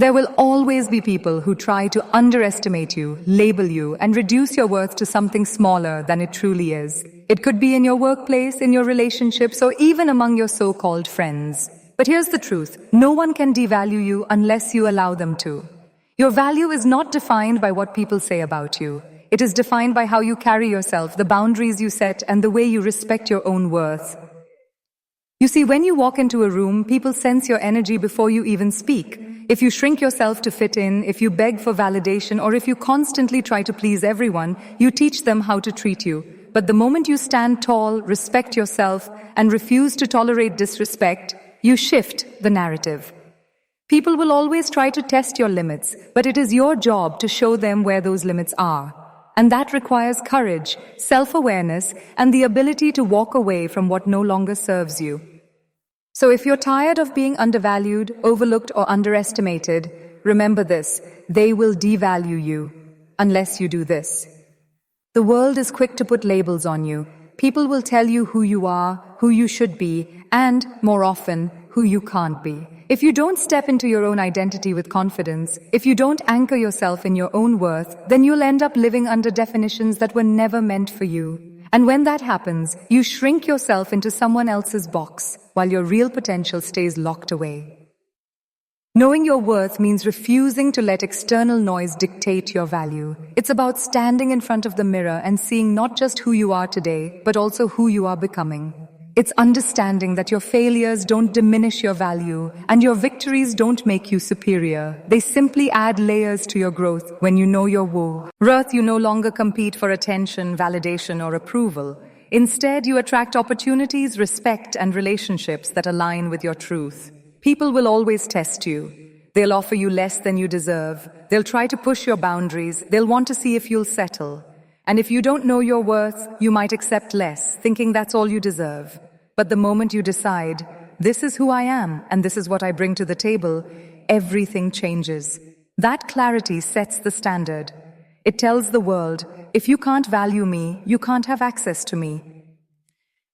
There will always be people who try to underestimate you, label you, and reduce your worth to something smaller than it truly is. It could be in your workplace, in your relationships, or even among your so-called friends. But here's the truth. No one can devalue you unless you allow them to. Your value is not defined by what people say about you. It is defined by how you carry yourself, the boundaries you set, and the way you respect your own worth. You see, when you walk into a room, people sense your energy before you even speak. If you shrink yourself to fit in, if you beg for validation, or if you constantly try to please everyone, you teach them how to treat you. But the moment you stand tall, respect yourself, and refuse to tolerate disrespect, you shift the narrative. People will always try to test your limits, but it is your job to show them where those limits are. And that requires courage, self-awareness, and the ability to walk away from what no longer serves you. So if you're tired of being undervalued, overlooked, or underestimated, remember this: they will devalue you unless you do this. The world is quick to put labels on you. People will tell you who you are, who you should be, and, more often, who you can't be. If you don't step into your own identity with confidence, if you don't anchor yourself in your own worth, then you'll end up living under definitions that were never meant for you. And when that happens, you shrink yourself into someone else's box, while your real potential stays locked away. Knowing your worth means refusing to let external noise dictate your value. It's about standing in front of the mirror and seeing not just who you are today, but also who you are becoming. It's understanding that your failures don't diminish your value, and your victories don't make you superior. They simply add layers to your growth when you know your worth. You no longer compete for attention, validation, or approval. Instead, you attract opportunities, respect, and relationships that align with your truth. People will always test you. They'll offer you less than you deserve. They'll try to push your boundaries. They'll want to see if you'll settle. And if you don't know your worth, you might accept less, thinking that's all you deserve. But the moment you decide, this is who I am and this is what I bring to the table, everything changes. That clarity sets the standard. It tells the world, if you can't value me, you can't have access to me.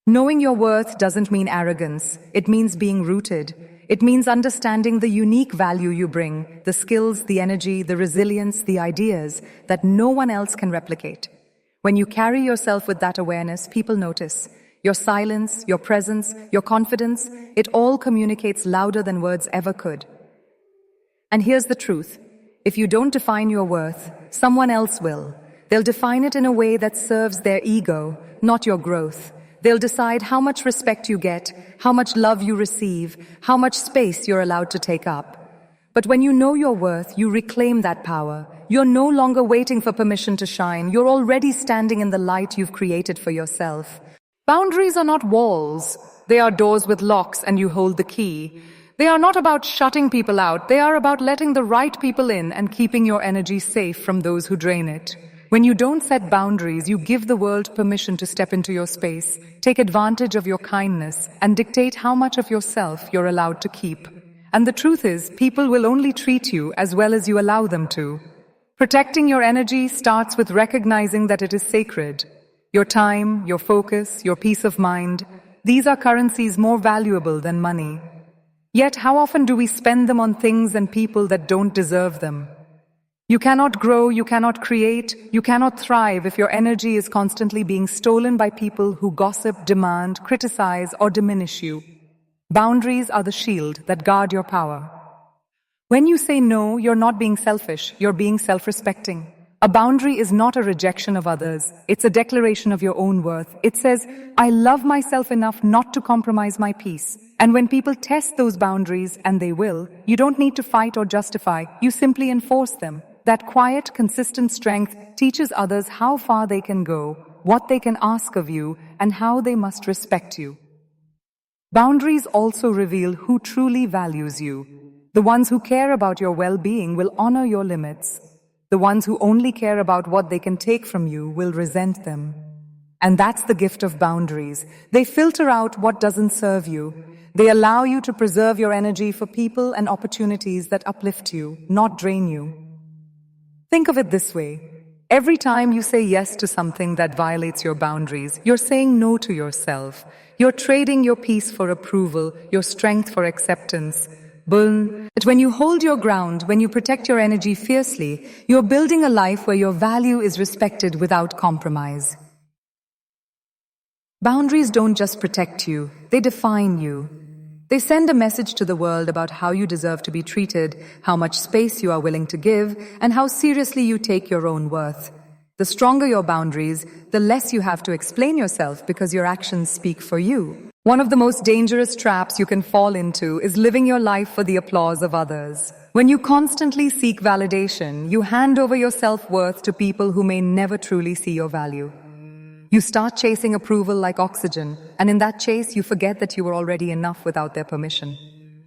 Knowing your worth doesn't mean arrogance. It means being rooted. It means understanding the unique value you bring, the skills, the energy, the resilience, the ideas that no one else can replicate. When you carry yourself with that awareness, people notice. Your silence, your presence, your confidence, it all communicates louder than words ever could. And here's the truth. If you don't define your worth, someone else will. They'll define it in a way that serves their ego, not your growth. They'll decide how much respect you get, how much love you receive, how much space you're allowed to take up. But when you know your worth, you reclaim that power. You're no longer waiting for permission to shine. You're already standing in the light you've created for yourself. Boundaries are not walls. They are doors with locks and you hold the key. They are not about shutting people out. They are about letting the right people in and keeping your energy safe from those who drain it. When you don't set boundaries, you give the world permission to step into your space, take advantage of your kindness, and dictate how much of yourself you're allowed to keep. And the truth is, people will only treat you as well as you allow them to. Protecting your energy starts with recognizing that it is sacred. Your time, your focus, your peace of mind, these are currencies more valuable than money. Yet how often do we spend them on things and people that don't deserve them? You cannot grow, you cannot create, you cannot thrive if your energy is constantly being stolen by people who gossip, demand, criticize, or diminish you. Boundaries are the shield that guard your power. When you say no, you're not being selfish, you're being self-respecting. A boundary is not a rejection of others. It's a declaration of your own worth. It says, I love myself enough not to compromise my peace. And when people test those boundaries, and they will, you don't need to fight or justify. You simply enforce them. That quiet, consistent strength teaches others how far they can go, what they can ask of you, and how they must respect you. Boundaries also reveal who truly values you. The ones who care about your well-being will honor your limits. The ones who only care about what they can take from you will resent them. And that's the gift of boundaries. They filter out what doesn't serve you. They allow you to preserve your energy for people and opportunities that uplift you, not drain you. Think of it this way. Every time you say yes to something that violates your boundaries, you're saying no to yourself. You're trading your peace for approval, your strength for acceptance. Bull. But when you hold your ground, when you protect your energy fiercely, you're building a life where your value is respected without compromise. Boundaries don't just protect you, they define you. They send a message to the world about how you deserve to be treated, how much space you are willing to give, and how seriously you take your own worth. The stronger your boundaries, the less you have to explain yourself because your actions speak for you. One of the most dangerous traps you can fall into is living your life for the applause of others. When you constantly seek validation, you hand over your self-worth to people who may never truly see your value. You start chasing approval like oxygen, and in that chase, you forget that you were already enough without their permission.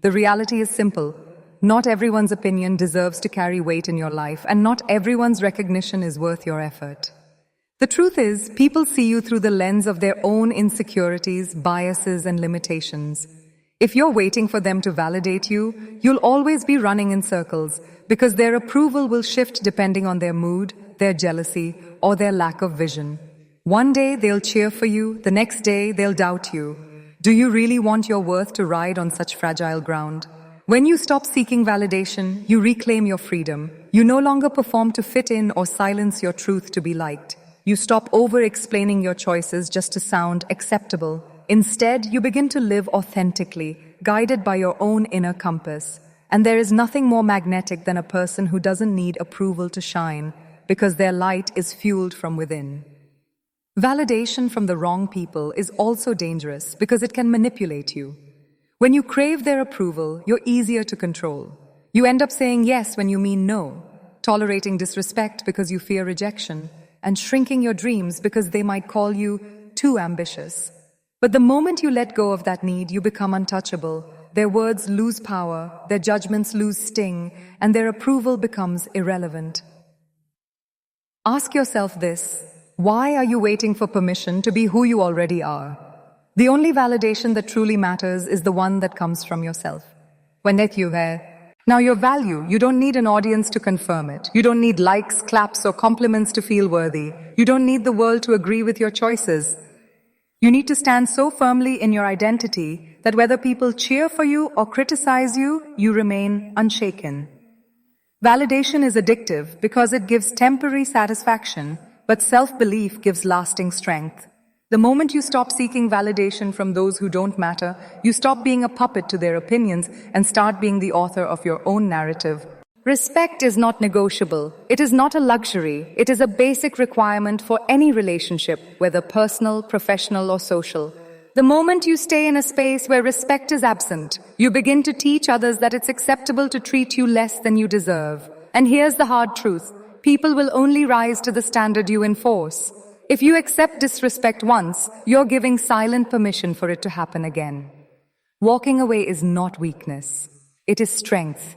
The reality is simple. Not everyone's opinion deserves to carry weight in your life, and not everyone's recognition is worth your effort. The truth is, people see you through the lens of their own insecurities, biases, and limitations. If you're waiting for them to validate you, you'll always be running in circles, because their approval will shift depending on their mood, their jealousy, or their lack of vision. One day they'll cheer for you, the next day they'll doubt you. Do you really want your worth to ride on such fragile ground? When you stop seeking validation, you reclaim your freedom. You no longer perform to fit in or silence your truth to be liked. You stop over-explaining your choices just to sound acceptable. Instead, you begin to live authentically, guided by your own inner compass. And there is nothing more magnetic than a person who doesn't need approval to shine, because their light is fueled from within. Validation from the wrong people is also dangerous because it can manipulate you. When you crave their approval, you're easier to control. You end up saying yes when you mean no, tolerating disrespect because you fear rejection, and shrinking your dreams because they might call you too ambitious. But the moment you let go of that need, you become untouchable. Their words lose power, their judgments lose sting, and their approval becomes irrelevant. Ask yourself this: why are you waiting for permission to be who you already are? The only validation that truly matters is the one that comes from yourself. Now your value, you don't need an audience to confirm it. You don't need likes, claps, or compliments to feel worthy. You don't need the world to agree with your choices. You need to stand so firmly in your identity that whether people cheer for you or criticize you, you remain unshaken. Validation is addictive because it gives temporary satisfaction, but self-belief gives lasting strength. The moment you stop seeking validation from those who don't matter, you stop being a puppet to their opinions and start being the author of your own narrative. Respect is not negotiable. It is not a luxury. It is a basic requirement for any relationship, whether personal, professional, or social. The moment you stay in a space where respect is absent, you begin to teach others that it's acceptable to treat you less than you deserve. And here's the hard truth: people will only rise to the standard you enforce. If you accept disrespect once, you're giving silent permission for it to happen again. Walking away is not weakness. It is strength.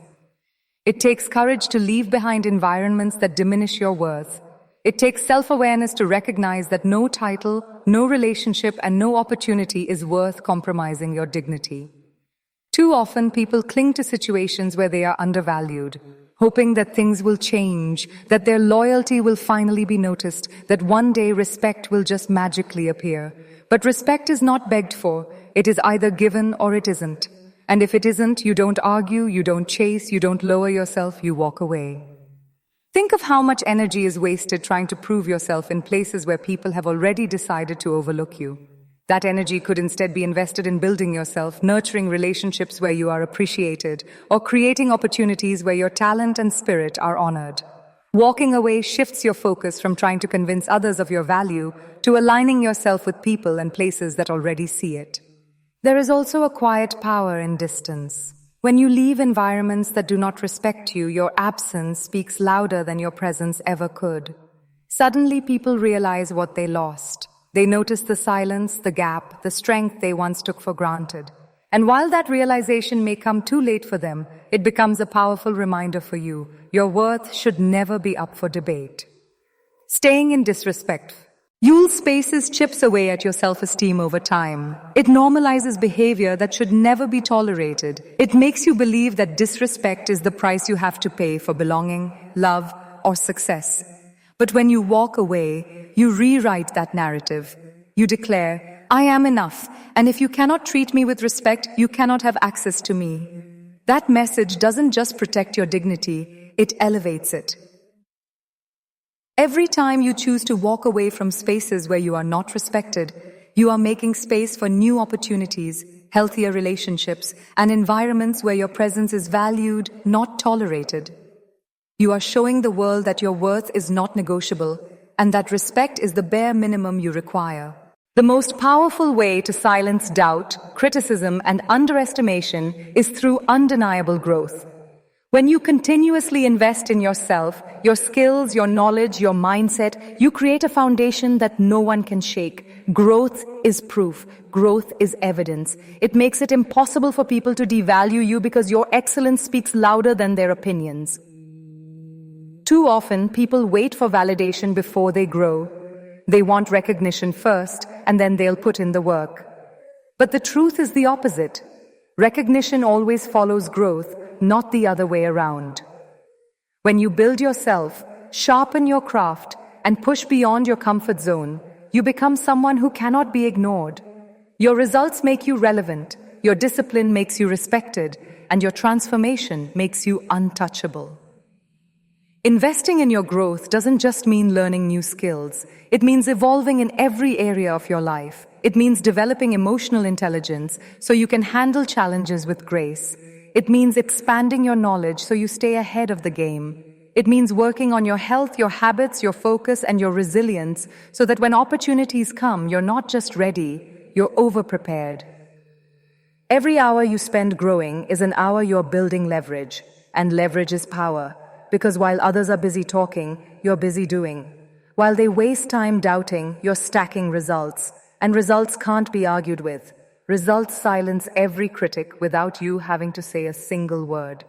It takes courage to leave behind environments that diminish your worth. It takes self-awareness to recognize that no title, no relationship, and no opportunity is worth compromising your dignity. Too often, people cling to situations where they are undervalued, hoping that things will change, that their loyalty will finally be noticed, that one day respect will just magically appear. But respect is not begged for. It is either given or it isn't. And if it isn't, you don't argue, you don't chase, you don't lower yourself, you walk away. Think of how much energy is wasted trying to prove yourself in places where people have already decided to overlook you. That energy could instead be invested in building yourself, nurturing relationships where you are appreciated, or creating opportunities where your talent and spirit are honored. Walking away shifts your focus from trying to convince others of your value to aligning yourself with people and places that already see it. There is also a quiet power in distance. When you leave environments that do not respect you, your absence speaks louder than your presence ever could. Suddenly, people realize what they lost. They notice the silence, the gap, the strength they once took for granted. And while that realization may come too late for them, it becomes a powerful reminder for you. Your worth should never be up for debate. Staying in disrespect. YouUnless spaces chips away at your self-esteem over time. It normalizes behavior that should never be tolerated. It makes you believe that disrespect is the price you have to pay for belonging, love, or success. But when you walk away, you rewrite that narrative. You declare, "I am enough, and if you cannot treat me with respect, you cannot have access to me." That message doesn't just protect your dignity, it elevates it. Every time you choose to walk away from spaces where you are not respected, you are making space for new opportunities, healthier relationships, and environments where your presence is valued, not tolerated. You are showing the world that your worth is not negotiable, and that respect is the bare minimum you require. The most powerful way to silence doubt, criticism, and underestimation is through undeniable growth. When you continuously invest in yourself, your skills, your knowledge, your mindset, you create a foundation that no one can shake. Growth is proof. Growth is evidence. It makes it impossible for people to devalue you because your excellence speaks louder than their opinions. Too often, people wait for validation before they grow. They want recognition first, and then they'll put in the work. But the truth is the opposite. Recognition always follows growth, not the other way around. When you build yourself, sharpen your craft, and push beyond your comfort zone, you become someone who cannot be ignored. Your results make you relevant, your discipline makes you respected, and your transformation makes you untouchable. Investing in your growth doesn't just mean learning new skills. It means evolving in every area of your life. It means developing emotional intelligence so you can handle challenges with grace. It means expanding your knowledge so you stay ahead of the game. It means working on your health, your habits, your focus, and your resilience so that when opportunities come, you're not just ready, you're over-prepared. Every hour you spend growing is an hour you're building leverage, and leverage is power. Because while others are busy talking, you're busy doing. While they waste time doubting, you're stacking results. And results can't be argued with. Results silence every critic without you having to say a single word.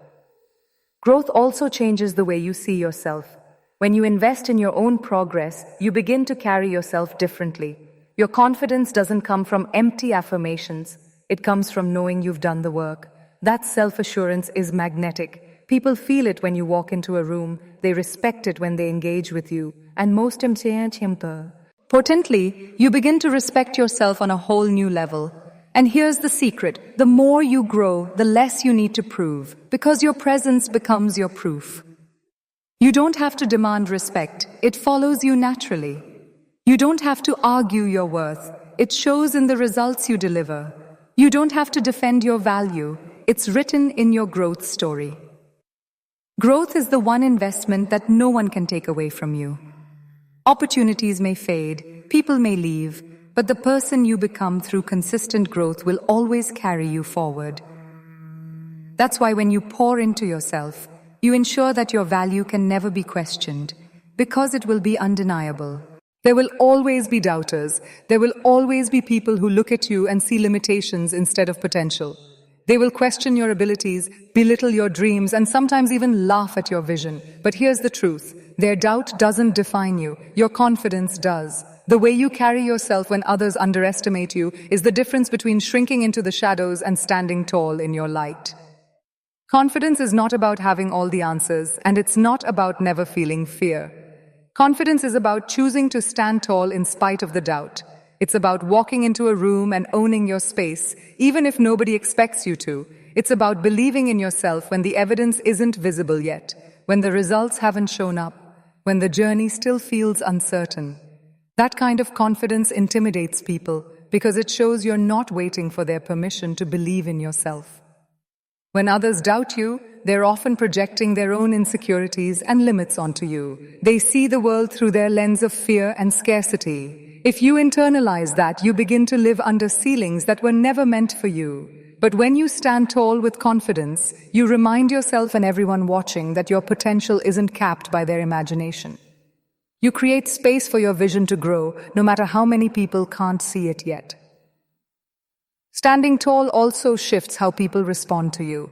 Growth also changes the way you see yourself. When you invest in your own progress, you begin to carry yourself differently. Your confidence doesn't come from empty affirmations. It comes from knowing you've done the work. That self-assurance is magnetic. People feel it when you walk into a room, they respect it when they engage with you, and most importantly, you begin to respect yourself on a whole new level. And here's the secret: the more you grow, the less you need to prove, because your presence becomes your proof. You don't have to demand respect, it follows you naturally. You don't have to argue your worth, it shows in the results you deliver. You don't have to defend your value, it's written in your growth story. Growth is the one investment that no one can take away from you. Opportunities may fade, people may leave, but the person you become through consistent growth will always carry you forward. That's why when you pour into yourself, you ensure that your value can never be questioned, because it will be undeniable. There will always be doubters. There will always be people who look at you and see limitations instead of potential. They will question your abilities, belittle your dreams, and sometimes even laugh at your vision. But here's the truth. Their doubt doesn't define you. Your confidence does. The way you carry yourself when others underestimate you is the difference between shrinking into the shadows and standing tall in your light. Confidence is not about having all the answers, and it's not about never feeling fear. Confidence is about choosing to stand tall in spite of the doubt. It's about walking into a room and owning your space, even if nobody expects you to. It's about believing in yourself when the evidence isn't visible yet, when the results haven't shown up, when the journey still feels uncertain. That kind of confidence intimidates people because it shows you're not waiting for their permission to believe in yourself. When others doubt you, they're often projecting their own insecurities and limits onto you. They see the world through their lens of fear and scarcity. If you internalize that, you begin to live under ceilings that were never meant for you. But when you stand tall with confidence, you remind yourself and everyone watching that your potential isn't capped by their imagination. You create space for your vision to grow, no matter how many people can't see it yet. Standing tall also shifts how people respond to you.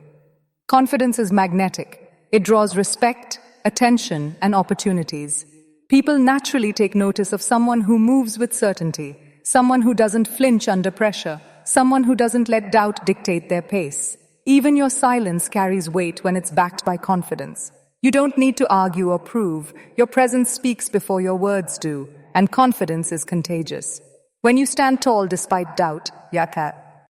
Confidence is magnetic. It draws respect, attention, and opportunities. People naturally take notice of someone who moves with certainty, someone who doesn't flinch under pressure, someone who doesn't let doubt dictate their pace. Even your silence carries weight when it's backed by confidence. You don't need to argue or prove. Your presence speaks before your words do, and confidence is contagious. When you stand tall despite doubt,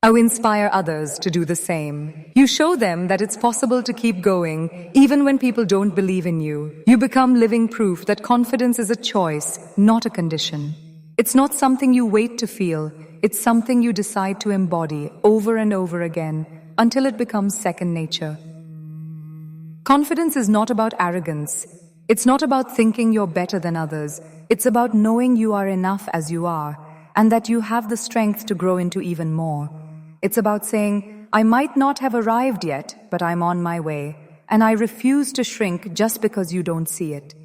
Inspire others to do the same. You show them that it's possible to keep going even when people don't believe in you. You become living proof that confidence is a choice, not a condition. It's not something you wait to feel. It's something you decide to embody over and over again until it becomes second nature. Confidence is not about arrogance. It's not about thinking you're better than others. It's about knowing you are enough as you are and that you have the strength to grow into even more. It's about saying, I might not have arrived yet, but I'm on my way, and I refuse to shrink just because you don't see it.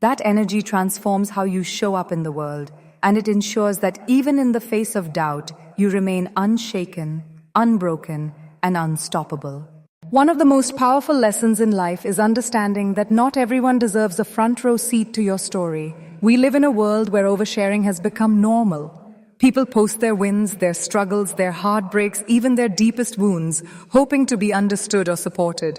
That energy transforms how you show up in the world, and it ensures that even in the face of doubt, you remain unshaken, unbroken, and unstoppable. One of the most powerful lessons in life is understanding that not everyone deserves a front row seat to your story. We live in a world where oversharing has become normal. People post their wins, their struggles, their heartbreaks, even their deepest wounds, hoping to be understood or supported.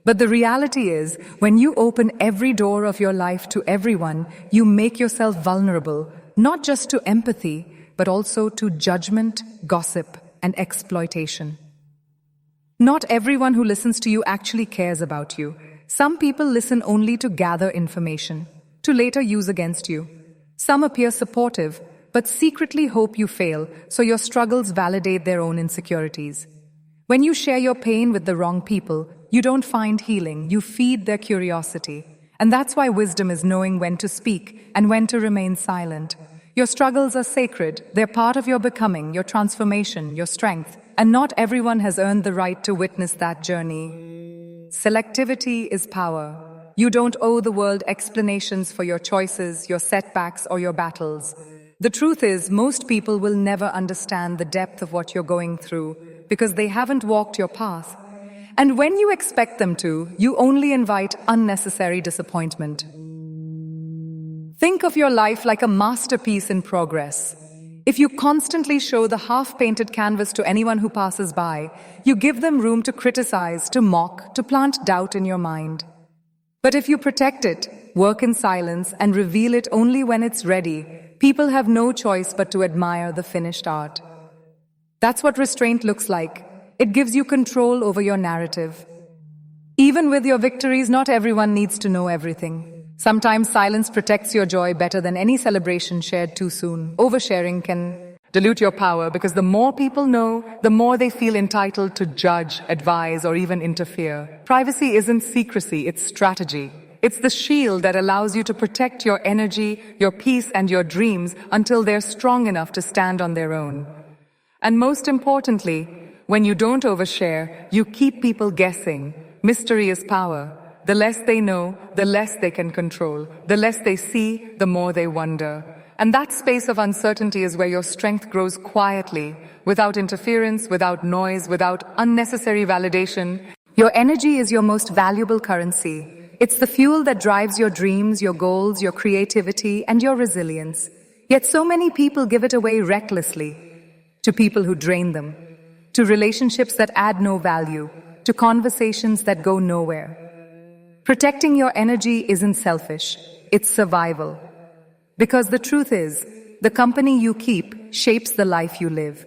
But the reality is, when you open every door of your life to everyone, you make yourself vulnerable, not just to empathy, but also to judgment, gossip, and exploitation. Not everyone who listens to you actually cares about you. Some people listen only to gather information, to later use against you. Some appear supportive, but secretly hope you fail, so your struggles validate their own insecurities. When you share your pain with the wrong people, you don't find healing, you feed their curiosity. And that's why wisdom is knowing when to speak and when to remain silent. Your struggles are sacred, they're part of your becoming, your transformation, your strength, and not everyone has earned the right to witness that journey. Selectivity is power. You don't owe the world explanations for your choices, your setbacks, or your battles. The truth is, most people will never understand the depth of what you're going through because they haven't walked your path. And when you expect them to, you only invite unnecessary disappointment. Think of your life like a masterpiece in progress. If you constantly show the half-painted canvas to anyone who passes by, you give them room to criticize, to mock, to plant doubt in your mind. But if you protect it, work in silence, and reveal it only when it's ready, people have no choice but to admire the finished art. That's what restraint looks like. It gives you control over your narrative. Even with your victories, not everyone needs to know everything. Sometimes silence protects your joy better than any celebration shared too soon. Oversharing can dilute your power because the more people know, the more they feel entitled to judge, advise, or even interfere. Privacy isn't secrecy, it's strategy. It's the shield that allows you to protect your energy, your peace, and your dreams until they're strong enough to stand on their own. And most importantly, when you don't overshare, you keep people guessing. Mystery is power. The less they know, the less they can control. The less they see, the more they wonder. And that space of uncertainty is where your strength grows quietly, without interference, without noise, without unnecessary validation. Your energy is your most valuable currency. It's the fuel that drives your dreams, your goals, your creativity, and your resilience. Yet so many people give it away recklessly, to people who drain them, to relationships that add no value, to conversations that go nowhere. Protecting your energy isn't selfish, it's survival. Because the truth is, the company you keep shapes the life you live.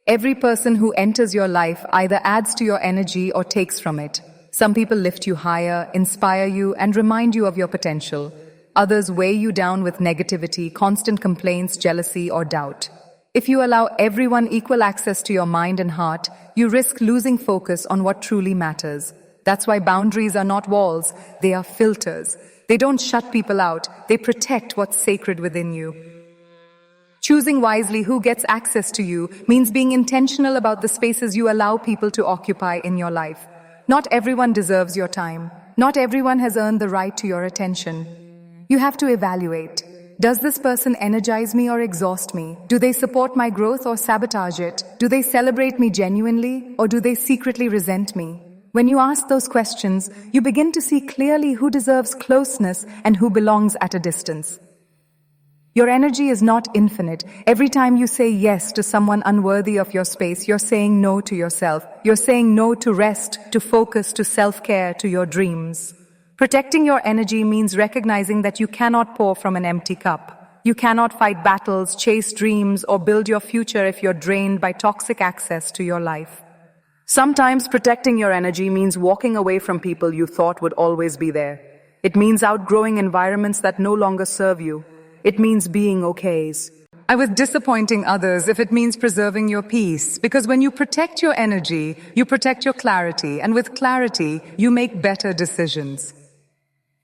Every person who enters your life either adds to your energy or takes from it. Some people lift you higher, inspire you, and remind you of your potential. Others weigh you down with negativity, constant complaints, jealousy, or doubt. If you allow everyone equal access to your mind and heart, you risk losing focus on what truly matters. That's why boundaries are not walls, they are filters. They don't shut people out, they protect what's sacred within you. Choosing wisely who gets access to you means being intentional about the spaces you allow people to occupy in your life. Not everyone deserves your time. Not everyone has earned the right to your attention. You have to evaluate. Does this person energize me or exhaust me? Do they support my growth or sabotage it? Do they celebrate me genuinely or do they secretly resent me? When you ask those questions, you begin to see clearly who deserves closeness and who belongs at a distance. Your energy is not infinite. Every time you say yes to someone unworthy of your space, you're saying no to yourself. You're saying no to rest, to focus, to self-care, to your dreams. Protecting your energy means recognizing that you cannot pour from an empty cup. You cannot fight battles, chase dreams, or build your future if you're drained by toxic access to your life. Sometimes protecting your energy means walking away from people you thought would always be there. It means outgrowing environments that no longer serve you. It means being okays. I was disappointing others if it means preserving your peace, because when you protect your energy, you protect your clarity, and with clarity, you make better decisions.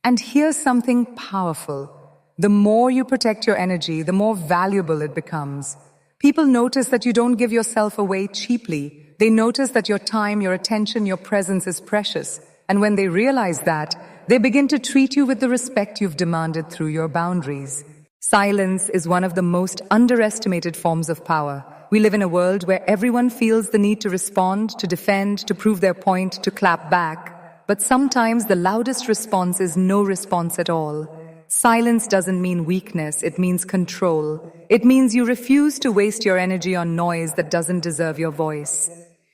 And here's something powerful. The more you protect your energy, the more valuable it becomes. People notice that you don't give yourself away cheaply. They notice that your time, your attention, your presence is precious. And when they realize that, they begin to treat you with the respect you've demanded through your boundaries. Silence is one of the most underestimated forms of power. We live in a world where everyone feels the need to respond, to defend, to prove their point, to clap back. But sometimes the loudest response is no response at all. Silence doesn't mean weakness, it means control. It means you refuse to waste your energy on noise that doesn't deserve your voice.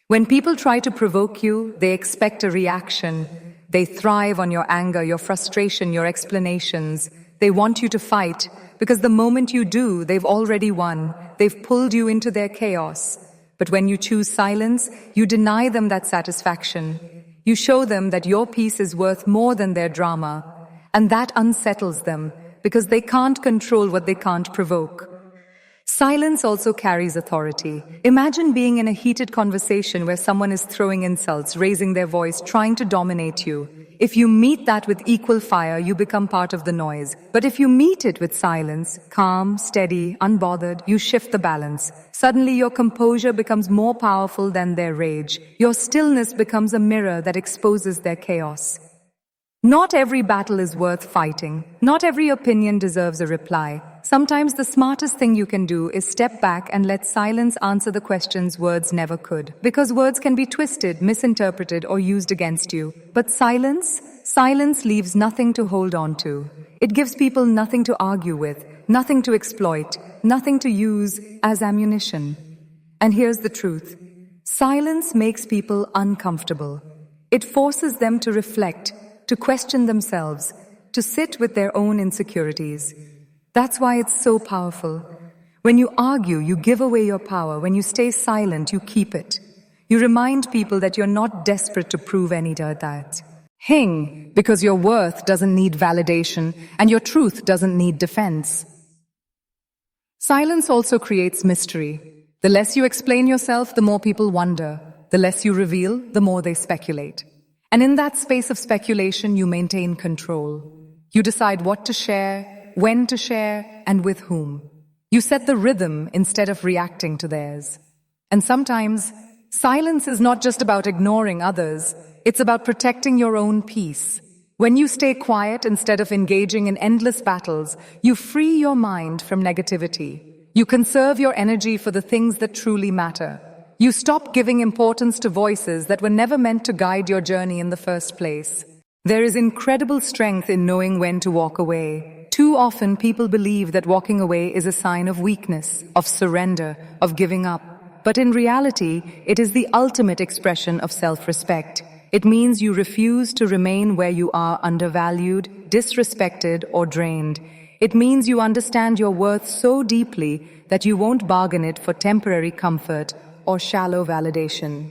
When people try to provoke you, they expect a reaction. They thrive on your anger, your frustration, your explanations. They want you to fight, because the moment you do, they've already won. They've pulled you into their chaos. But when you choose silence, you deny them that satisfaction. You show them that your peace is worth more than their drama. And that unsettles them, because they can't control what they can't provoke. Silence also carries authority. Imagine being in a heated conversation where someone is throwing insults, raising their voice, trying to dominate you. If you meet that with equal fire, you become part of the noise. But if you meet it with silence, calm, steady, unbothered, you shift the balance. Suddenly your composure becomes more powerful than their rage. Your stillness becomes a mirror that exposes their chaos. Not every battle is worth fighting. Not every opinion deserves a reply. Sometimes the smartest thing you can do is step back and let silence answer the questions words never could. Because words can be twisted, misinterpreted, or used against you. But silence leaves nothing to hold on to. It gives people nothing to argue with, nothing to exploit, nothing to use as ammunition. And here's the truth. Silence makes people uncomfortable. It forces them to reflect, to question themselves, to sit with their own insecurities. That's why it's so powerful. When you argue, you give away your power. When you stay silent, you keep it. You remind people that you're not desperate to prove any of that. Hing, because your worth doesn't need validation and your truth doesn't need defense. Silence also creates mystery. The less you explain yourself, the more people wonder. The less you reveal, the more they speculate. And in that space of speculation, you maintain control. You decide what to share, when to share, and with whom. You set the rhythm instead of reacting to theirs. And sometimes, silence is not just about ignoring others, it's about protecting your own peace. When you stay quiet instead of engaging in endless battles, you free your mind from negativity. You conserve your energy for the things that truly matter. You stop giving importance to voices that were never meant to guide your journey in the first place. There is incredible strength in knowing when to walk away. Too often people believe that walking away is a sign of weakness, of surrender, of giving up. But in reality, it is the ultimate expression of self-respect. It means you refuse to remain where you are undervalued, disrespected, or drained. It means you understand your worth so deeply that you won't bargain it for temporary comfort or shallow validation.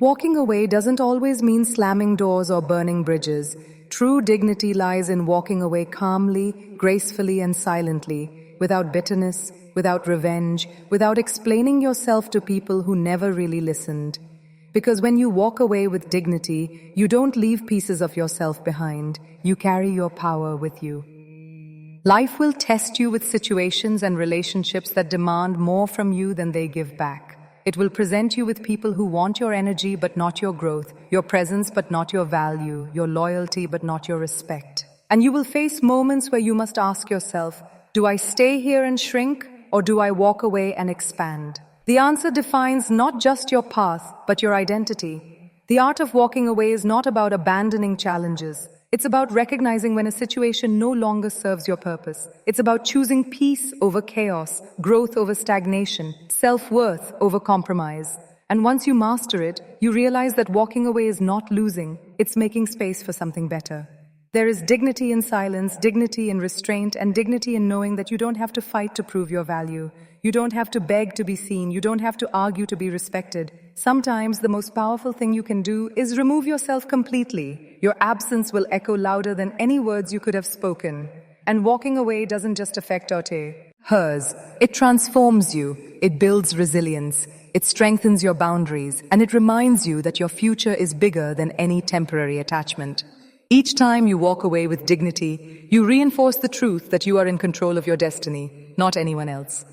Walking away doesn't always mean slamming doors or burning bridges. True dignity lies in walking away calmly, gracefully, and silently, without bitterness, without revenge, without explaining yourself to people who never really listened. Because when you walk away with dignity, you don't leave pieces of yourself behind. You carry your power with you. Life will test you with situations and relationships that demand more from you than they give back. It will present you with people who want your energy but not your growth, your presence but not your value, your loyalty but not your respect. And you will face moments where you must ask yourself, do I stay here and shrink, or do I walk away and expand? The answer defines not just your path, but your identity. The art of walking away is not about abandoning challenges. It's about recognizing when a situation no longer serves your purpose. It's about choosing peace over chaos, growth over stagnation, self-worth over compromise. And once you master it, you realize that walking away is not losing, it's making space for something better. There is dignity in silence, dignity in restraint, and dignity in knowing that you don't have to fight to prove your value. You don't have to beg to be seen. You don't have to argue to be respected. Sometimes the most powerful thing you can do is remove yourself completely. Your absence will echo louder than any words you could have spoken. And walking away doesn't just affect hers. It transforms you. It builds resilience. It strengthens your boundaries. And it reminds you that your future is bigger than any temporary attachment. Each time you walk away with dignity, you reinforce the truth that you are in control of your destiny, not anyone else.